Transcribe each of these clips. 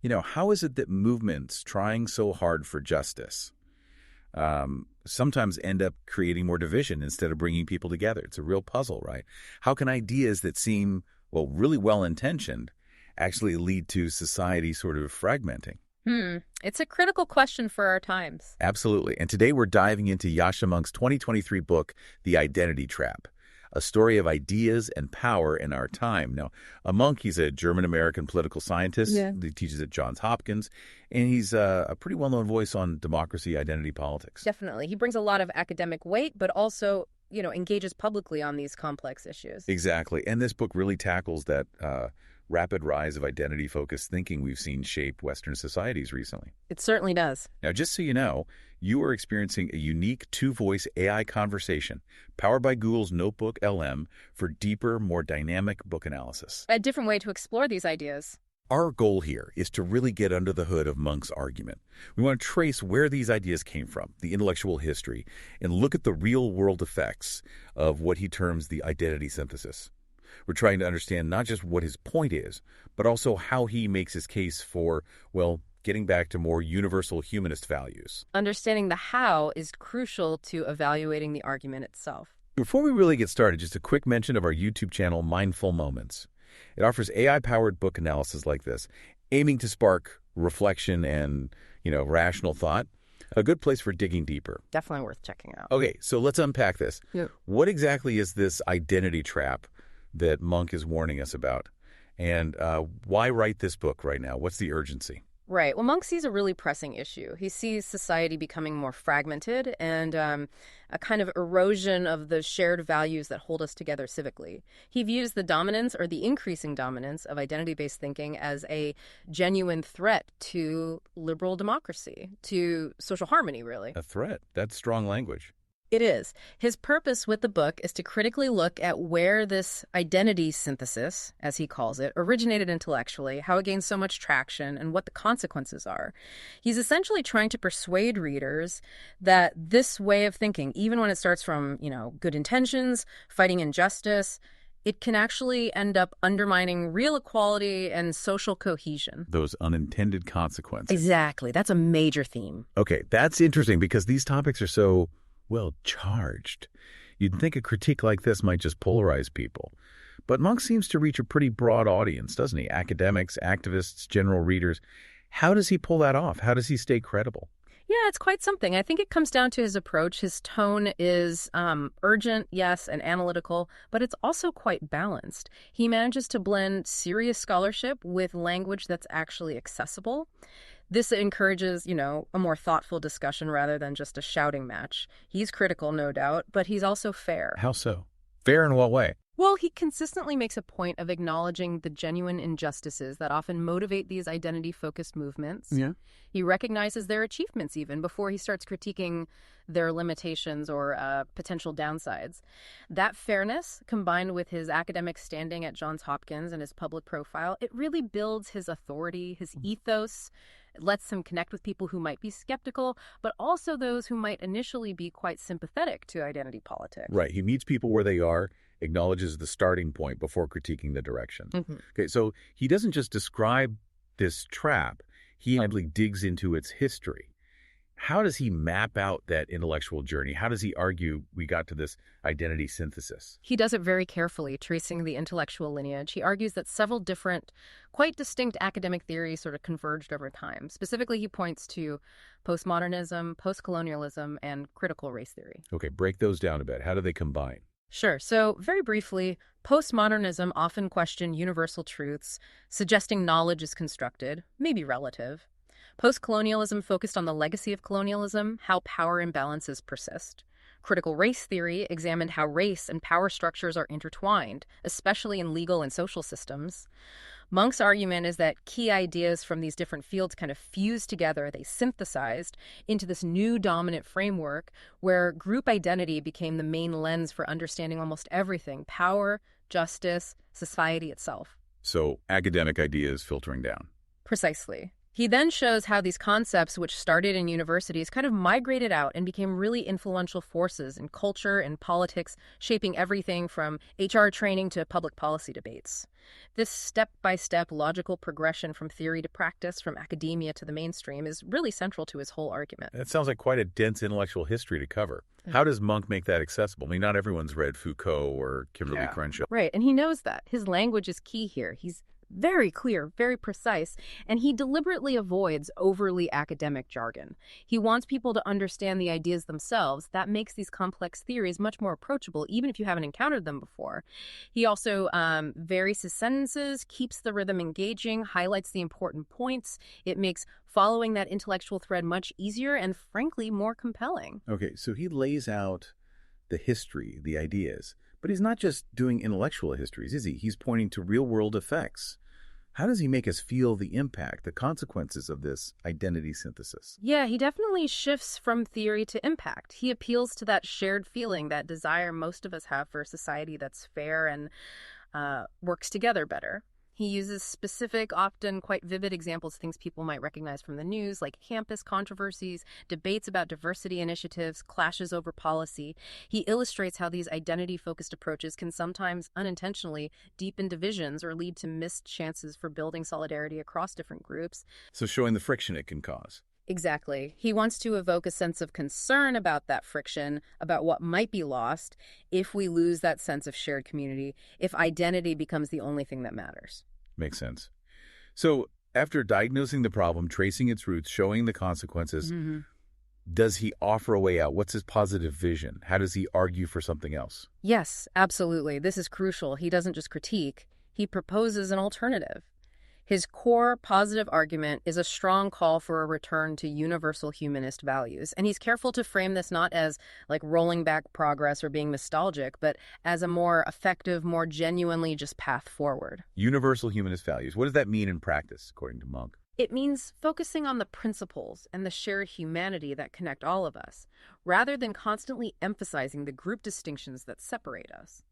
How is it that movements trying so hard for justice sometimes end up creating more division instead of bringing people together? It's a real puzzle, right? How can ideas that seem, well, really well-intentioned actually lead to society sort of fragmenting? It's a critical question for our times. Absolutely. And today we're diving into Yascha Mounk's 2023 book, The Identity Trap, a story of ideas and power in our time. Now, Mounk, he's a German-American political scientist. Yeah. He teaches at Johns Hopkins, and he's a pretty well-known voice on democracy, identity politics. Definitely. He brings a lot of academic weight, but also, engages publicly on these complex issues. Exactly. And this book really tackles that rapid rise of identity-focused thinking we've seen shape Western societies recently. It certainly does. Now, just so you know, you are experiencing a unique two-voice AI conversation powered by Google's NotebookLM for deeper, more dynamic book analysis. A different way to explore these ideas. Our goal here is to really get under the hood of Mounk's argument. We want to trace where these ideas came from, the intellectual history, and look at the real-world effects of what he terms the identity synthesis. We're trying to understand not just what his point is, but also how he makes his case for, well, getting back to more universal humanist values. Understanding the how is crucial to evaluating the argument itself. Before we really get started, just a quick mention of our YouTube channel, Mindful Moments. It offers AI-powered book analysis like this, aiming to spark reflection and, rational thought. A good place for digging deeper. Definitely worth checking out. Okay, so let's unpack this. Yeah. What exactly is this identity trap that Mounk is warning us about? And why write this book right now? What's the urgency? Right. Well, Mounk sees a really pressing issue. He sees society becoming more fragmented and a kind of erosion of the shared values that hold us together civically. He views the dominance or the increasing dominance of identity-based thinking as a genuine threat to liberal democracy, to social harmony, really. A threat. That's strong language. It is. His purpose with the book is to critically look at where this identity synthesis, as he calls it, originated intellectually, how it gained so much traction, and what the consequences are. He's essentially trying to persuade readers that this way of thinking, even when it starts from, good intentions, fighting injustice, it can actually end up undermining real equality and social cohesion. Those unintended consequences. Exactly. That's a major theme. Okay, that's interesting because these topics are so charged. You'd think a critique like this might just polarize people. But Mounk seems to reach a pretty broad audience, doesn't he? Academics, activists, general readers. How does he pull that off? How does he stay credible? Yeah, it's quite something. I think it comes down to his approach. His tone is urgent, yes, and analytical, but it's also quite balanced. He manages to blend serious scholarship with language that's actually accessible. This encourages, a more thoughtful discussion rather than just a shouting match. He's critical, no doubt, but he's also fair. How so? Fair in what way? Well, he consistently makes a point of acknowledging the genuine injustices that often motivate these identity-focused movements. Yeah. He recognizes their achievements even before he starts critiquing their limitations or potential downsides. That fairness, combined with his academic standing at Johns Hopkins and his public profile, it really builds his authority, his ethos. It lets him connect with people who might be skeptical, but also those who might initially be quite sympathetic to identity politics. Right. He meets people where they are, acknowledges the starting point before critiquing the direction. Mm-hmm. Okay, so he doesn't just describe this trap, he actually digs into its history. How does he map out that intellectual journey? How does he argue we got to this identity synthesis? He does it very carefully, tracing the intellectual lineage. He argues that several different, quite distinct academic theories sort of converged over time. Specifically, he points to postmodernism, postcolonialism, and critical race theory. Okay, break those down a bit. How do they combine? Sure. So very briefly, postmodernism often questioned universal truths, suggesting knowledge is constructed, maybe relative. Postcolonialism focused on the legacy of colonialism, how power imbalances persist. Critical race theory examined how race and power structures are intertwined, especially in legal and social systems. Mounk's argument is that key ideas from these different fields kind of fused together, they synthesized into this new dominant framework where group identity became the main lens for understanding almost everything: power, justice, society itself. So academic ideas filtering down. Precisely. He then shows how these concepts, which started in universities, kind of migrated out and became really influential forces in culture and politics, shaping everything from HR training to public policy debates. This step-by-step logical progression from theory to practice, from academia to the mainstream, is really central to his whole argument. That sounds like quite a dense intellectual history to cover. How does Mounk make that accessible? I mean, not everyone's read Foucault or Kimberly Crenshaw. Right, and he knows that. His language is key here. He's very clear, very precise, and he deliberately avoids overly academic jargon. He wants people to understand the ideas themselves. That makes these complex theories much more approachable, even if you haven't encountered them before. He also varies his sentences, keeps the rhythm engaging, highlights the important points. It makes following that intellectual thread much easier and, frankly, more compelling. Okay, so he lays out the history, the ideas. But he's not just doing intellectual histories, is he? He's pointing to real-world effects. How does he make us feel the impact, the consequences of this identity synthesis? Yeah, he definitely shifts from theory to impact. He appeals to that shared feeling, that desire most of us have for a society that's fair and works together better. He uses specific, often quite vivid examples of things people might recognize from the news, like campus controversies, debates about diversity initiatives, clashes over policy. He illustrates how these identity-focused approaches can sometimes unintentionally deepen divisions or lead to missed chances for building solidarity across different groups. So showing the friction it can cause. Exactly. He wants to evoke a sense of concern about that friction, about what might be lost if we lose that sense of shared community, if identity becomes the only thing that matters. Makes sense. So after diagnosing the problem, tracing its roots, showing the consequences, does he offer a way out? What's his positive vision? How does he argue for something else? Yes, absolutely. This is crucial. He doesn't just critique, he proposes an alternative. His core positive argument is a strong call for a return to universal humanist values. And he's careful to frame this not as like rolling back progress or being nostalgic, but as a more effective, more genuinely just path forward. Universal humanist values. What does that mean in practice, according to Mounk? It means focusing on the principles and the shared humanity that connect all of us, rather than constantly emphasizing the group distinctions that separate us.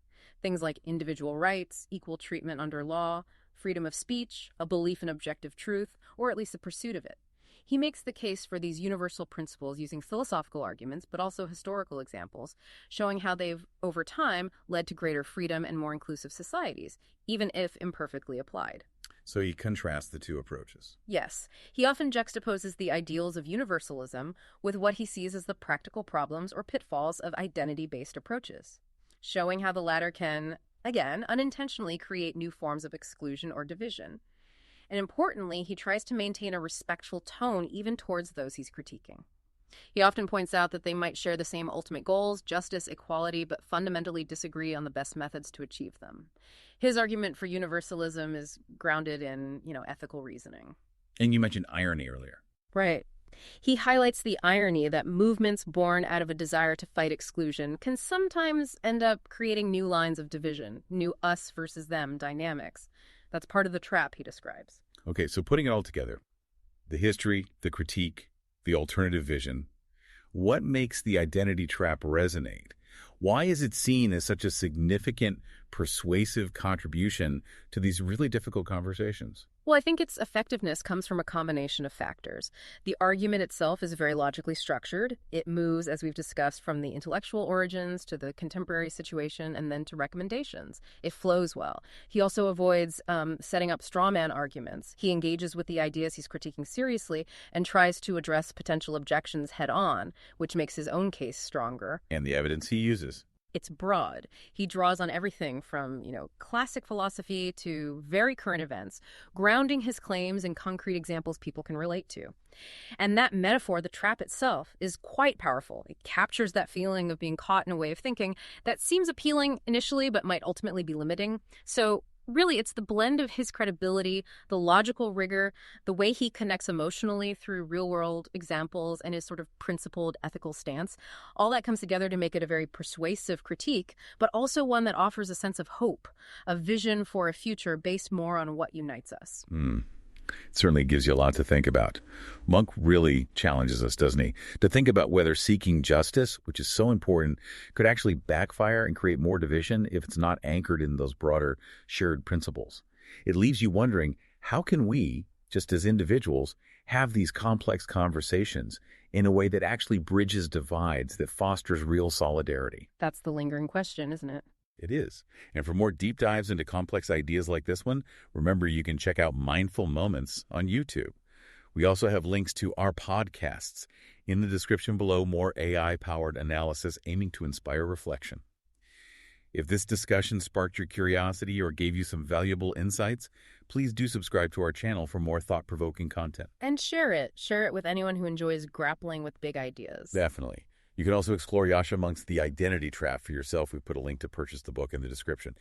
Things like individual rights, equal treatment under law, freedom of speech, a belief in objective truth, or at least a pursuit of it. He makes the case for these universal principles using philosophical arguments, but also historical examples, showing how they've, over time, led to greater freedom and more inclusive societies, even if imperfectly applied. So he contrasts the two approaches. Yes. He often juxtaposes the ideals of universalism with what he sees as the practical problems or pitfalls of identity-based approaches, showing how the latter can, again, unintentionally create new forms of exclusion or division. And importantly, he tries to maintain a respectful tone even towards those he's critiquing. He often points out that they might share the same ultimate goals, justice, equality, but fundamentally disagree on the best methods to achieve them. His argument for universalism is grounded in, ethical reasoning. And you mentioned irony earlier. Right. He highlights the irony that movements born out of a desire to fight exclusion can sometimes end up creating new lines of division, new us versus them dynamics. That's part of the trap he describes. Okay, so putting it all together, the history, the critique, the alternative vision, what makes the identity trap resonate? Why is it seen as such a significant, persuasive contribution to these really difficult conversations? Well, I think its effectiveness comes from a combination of factors. The argument itself is very logically structured. It moves, as we've discussed, from the intellectual origins to the contemporary situation and then to recommendations. It flows well. He also avoids setting up straw man arguments. He engages with the ideas he's critiquing seriously and tries to address potential objections head on, which makes his own case stronger. And the evidence he uses. It's broad. He draws on everything from, classic philosophy to very current events, grounding his claims in concrete examples people can relate to. And that metaphor, the trap itself, is quite powerful. It captures that feeling of being caught in a way of thinking that seems appealing initially but might ultimately be limiting. So really, it's the blend of his credibility, the logical rigor, the way he connects emotionally through real-world examples, and his sort of principled ethical stance. All that comes together to make it a very persuasive critique, but also one that offers a sense of hope, a vision for a future based more on what unites us. It certainly gives you a lot to think about. Mounk really challenges us, doesn't he, to think about whether seeking justice, which is so important, could actually backfire and create more division if it's not anchored in those broader shared principles. It leaves you wondering, how can we, just as individuals, have these complex conversations in a way that actually bridges divides, that fosters real solidarity. That's the lingering question, isn't it? It is. And for more deep dives into complex ideas like this one, remember you can check out Mindful Moments on YouTube. We also have links to our podcasts in the description below, more AI-powered analysis aiming to inspire reflection. If this discussion sparked your curiosity or gave you some valuable insights, please do subscribe to our channel for more thought-provoking content. And share it. Share it with anyone who enjoys grappling with big ideas. Definitely. You can also explore Yascha Mounk's The Identity Trap for yourself. We put a link to purchase the book in the description.